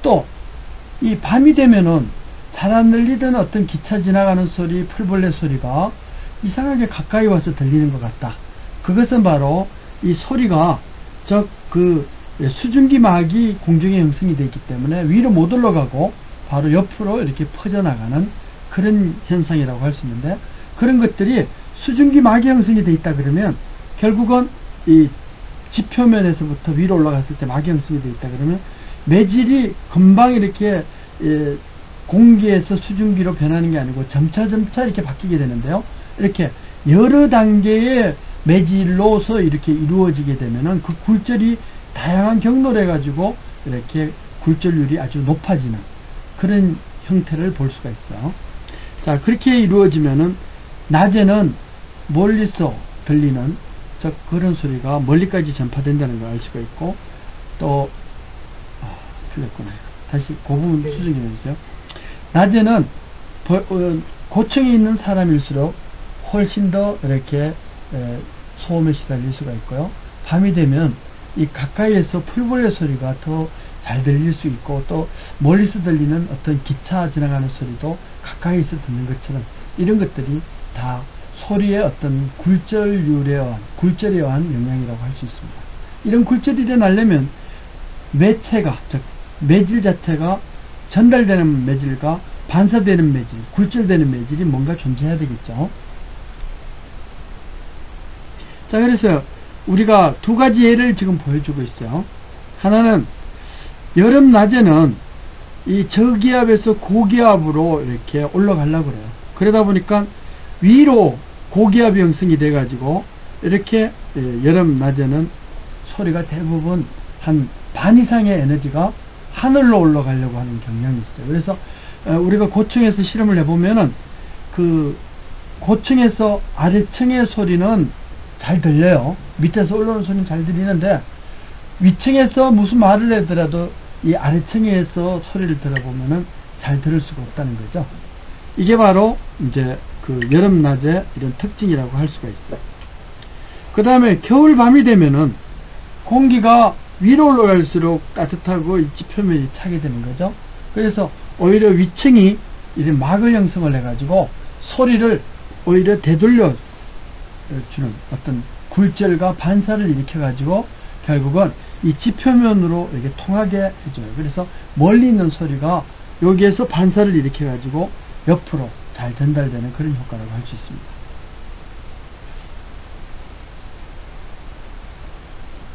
또 이 밤이 되면은 잘 안 들리던 어떤 기차 지나가는 소리, 풀벌레 소리가 이상하게 가까이 와서 들리는 것 같다. 그것은 바로 이 소리가 수증기막이 공중에 형성이 되어 있기 때문에 위로 못 올라가고 바로 옆으로 이렇게 퍼져나가는 그런 현상이라고 할 수 있는데, 그런 것들이 수증기막이 형성이 되어 있다 그러면 결국은 이 지표면에서부터 위로 올라갔을 때 막이 형성이 되어 있다 그러면 매질이 금방 이렇게 공기에서 수증기로 변하는 게 아니고 점차점차 이렇게 바뀌게 되는데요. 이렇게 여러 단계의 매질로서 이렇게 이루어지게 되면은 그 굴절이 다양한 경로로 해가지고 이렇게 굴절률이 아주 높아지는 그런 형태를 볼 수가 있어요. 자, 그렇게 이루어지면은 낮에는 멀리서 들리는 그런 소리가 멀리까지 전파된다는 걸 알 수가 있고, 또 틀렸구나. 다시 그 부분 수정해 주세요. 낮에는 고층에 있는 사람일수록 훨씬 더 이렇게 소음에 시달릴 수가 있고요. 밤이 되면 이 가까이에서 풀벌레 소리가 더 잘 들릴 수 있고, 또 멀리서 들리는 어떤 기차 지나가는 소리도 가까이서 듣는 것처럼 이런 것들이 다 소리의 어떤 굴절에 의한 영향이라고 할 수 있습니다. 이런 굴절이 일어나려면 매체가, 즉 매질 자체가 전달되는 매질과 반사되는 매질, 굴절되는 매질이 뭔가 존재해야 되겠죠. 자, 그래서 우리가 두 가지 예를 지금 보여주고 있어요. 하나는 여름 낮에는 이 저기압에서 고기압으로 이렇게 올라가려고 그래요. 그러다 보니까 위로 고기압이 형성이 돼 가지고 이렇게 여름 낮에는 소리가 대부분 한 반 이상의 에너지가 하늘로 올라가려고 하는 경향이 있어요. 그래서 우리가 고층에서 실험을 해보면은 그 고층에서 아래층의 소리는 잘 들려요. 밑에서 올라오는 소리는 잘 들리는데 위층에서 무슨 말을 하더라도 이 아래층에서 소리를 들어보면은 잘 들을 수가 없다는 거죠. 이게 바로 이제 그 여름 낮의 이런 특징이라고 할 수가 있어요. 그 다음에 겨울 밤이 되면은 공기가 위로 올라갈수록 따뜻하고 입지 표면이 차게 되는 거죠. 그래서 오히려 위층이 이런 막을 형성을 해가지고 소리를 오히려 되돌려 주는 어떤 굴절과 반사를 일으켜가지고 결국은 이 지표면으로 이렇게 통하게 해줘요. 그래서 멀리 있는 소리가 여기에서 반사를 일으켜가지고 옆으로 잘 전달되는 그런 효과라고 할 수 있습니다.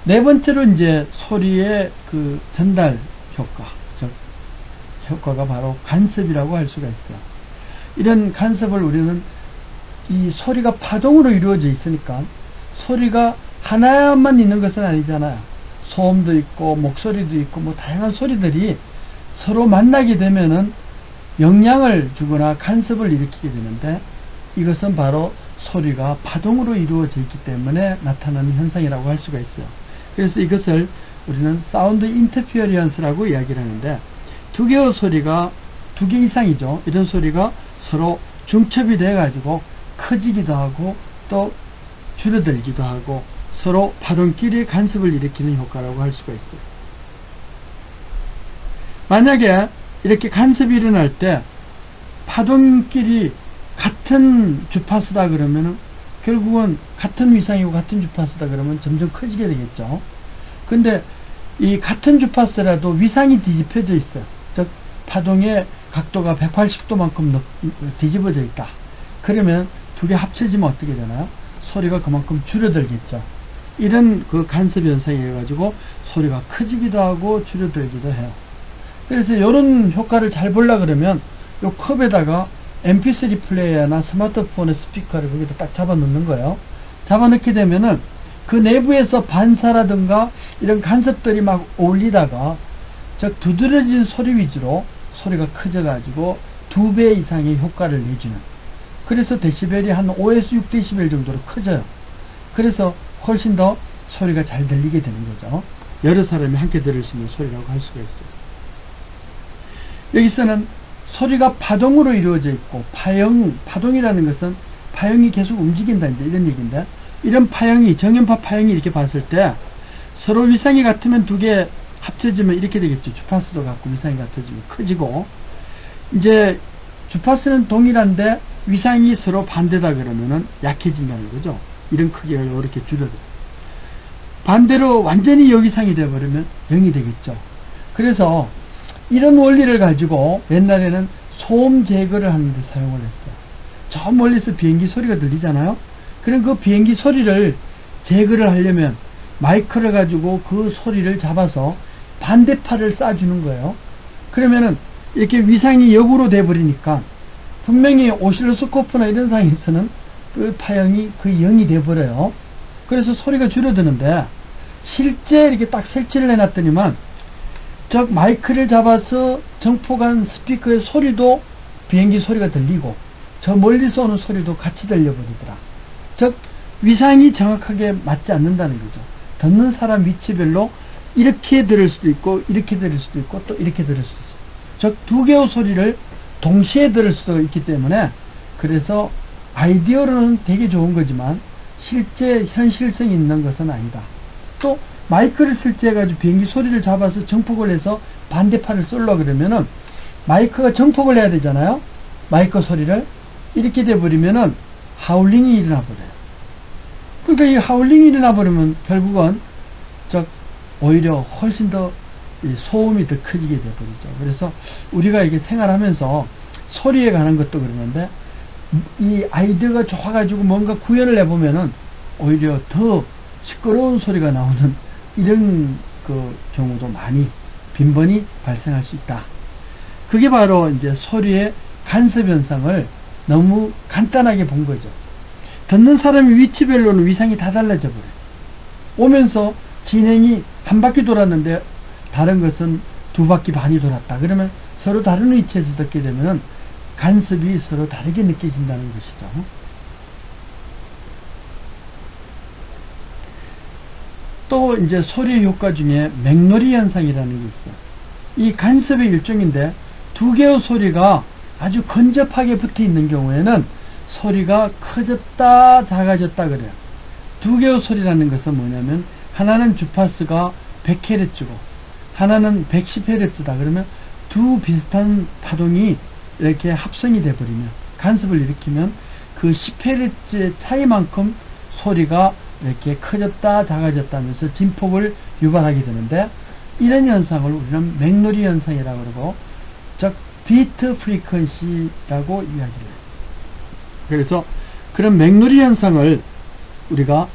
네 번째로 이제 소리의 그 전달 효과, 즉 효과가 바로 간섭이라고 할 수가 있어요. 이런 간섭을 우리는 이 소리가 파동으로 이루어져 있으니까 소리가 하나만 있는 것은 아니잖아요. 소음도 있고 목소리도 있고 뭐 다양한 소리들이 서로 만나게 되면은 영향을 주거나 간섭을 일으키게 되는데, 이것은 바로 소리가 파동으로 이루어져 있기 때문에 나타나는 현상이라고 할 수가 있어요. 그래서 이것을 우리는 사운드 인터피어런스라고 이야기를 하는데, 두 개의 소리가 두 개 이상이죠. 이런 소리가 서로 중첩이 돼 가지고 커지기도 하고 또 줄어들기도 하고 서로 파동끼리 간섭을 일으키는 효과라고 할 수가 있어요. 만약에 이렇게 간섭이 일어날 때 파동끼리 같은 주파수다 그러면은 결국은 같은 위상이고 같은 주파수다 그러면 점점 커지게 되겠죠. 근데 이 같은 주파수라도 위상이 뒤집혀져 있어요. 즉 파동의 각도가 180도만큼 뒤집어져 있다. 그러면 두 개 합쳐지면 어떻게 되나요? 소리가 그만큼 줄어들겠죠. 이런 그 간섭 현상이 해가지고 소리가 커지기도 하고 줄어들기도 해요. 그래서 이런 효과를 잘 보려 그러면 요 컵에다가 mp3 플레이어나 스마트폰의 스피커를 거기다 딱 잡아 넣는 거예요. 잡아 넣게 되면은 그 내부에서 반사라든가 이런 간섭들이 막 어울리다가 즉 두드러진 소리 위주로 소리가 커져 가지고 2배 이상의 효과를 내주는, 그래서 데시벨이 한 5에서 6데시벨 정도로 커져요. 그래서 훨씬 더 소리가 잘 들리게 되는 거죠. 여러 사람이 함께 들을 수 있는 소리라고 할 수가 있어요. 여기서는 소리가 파동으로 이루어져 있고, 파동이라는 것은 파형이 계속 움직인다, 이제 이런 얘기인데, 이런 파형이, 정연파 파형이 이렇게 봤을 때 서로 위상이 같으면 두 개 합쳐지면 이렇게 되겠죠. 주파수도 같고 위상이 같아지면 커지고, 이제 주파수는 동일한데 위상이 서로 반대다 그러면은 약해진다는 거죠. 이런 크기가 이렇게 줄어들어요. 반대로 완전히 역이상이 되어버리면 0이 되겠죠. 그래서 이런 원리를 가지고 옛날에는 소음 제거를 하는데 사용을 했어요. 저 멀리서 비행기 소리가 들리잖아요. 그럼 그 비행기 소리를 제거를 하려면 마이크를 가지고 그 소리를 잡아서 반대파를 쏴주는 거예요. 그러면은 이렇게 위상이 역으로 돼버리니까 분명히 오실로스코프나 이런 상에서는 그 파형이 거의 0이 돼버려요. 그래서 소리가 줄어드는데, 실제 이렇게 딱 설치를 해놨더니만 저 마이크를 잡아서 정포간 스피커의 소리도 비행기 소리가 들리고 저 멀리서 오는 소리도 같이 들려버리더라. 즉 위상이 정확하게 맞지 않는다는 거죠. 듣는 사람 위치별로 이렇게 들을 수도 있고 이렇게 들을 수도 있고 또 이렇게 들을 수도 있어요. 즉 두 개의 소리를 동시에 들을 수도 있기 때문에, 그래서 아이디어로는 되게 좋은 거지만 실제 현실성이 있는 것은 아니다. 또 마이크를 설치해가지고 비행기 소리를 잡아서 정폭을 해서 반대파를 쏠려 그러면은 마이크가 정폭을 해야 되잖아요. 마이크 소리를 이렇게 돼버리면은 하울링이 일어나 버려요. 그러니까 이 하울링이 일어나 버리면 결국은 오히려 훨씬 더 소음이 더 커지게 돼버리죠. 그래서 우리가 이게 생활하면서 소리에 관한 것도 그러는데, 이 아이디어가 좋아가지고 뭔가 구현을 해보면은 오히려 더 시끄러운 소리가 나오는 이런 그 경우도 많이 빈번히 발생할 수 있다. 그게 바로 이제 소리의 간섭 현상을 너무 간단하게 본 거죠. 듣는 사람이 위치별로는 위상이 다 달라져 버려요. 오면서 진행이 한 바퀴 돌았는데 다른 것은 두 바퀴 반이 돌았다. 그러면 서로 다른 위치에서 듣게 되면 간섭이 서로 다르게 느껴진다는 것이죠. 또 이제 소리의 효과 중에 맥놀이 현상이라는 게 있어요. 이 간섭의 일종인데, 두 개의 소리가 아주 근접하게 붙어 있는 경우에는 소리가 커졌다 작아졌다 그래요. 두 개의 소리라는 것은 뭐냐면, 하나는 주파수가 100Hz고 하나는 110Hz다 그러면 두 비슷한 파동이 이렇게 합성이 돼 버리면, 간섭을 일으키면 그 10Hz의 차이만큼 소리가 이렇게 커졌다 작아졌다 하면서 진폭을 유발하게 되는데, 이런 현상을 우리는 맥놀이 현상이라고 그러고, 즉 비트 프리퀀시라고 이야기를 해요. 그래서 그런 맥놀이 현상을 우리가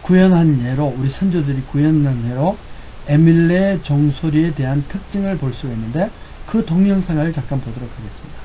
구현한 예로, 우리 선조들이 구현한 예로 에밀레 종소리에 대한 특징을 볼 수가 있는데, 그 동영상을 잠깐 보도록 하겠습니다.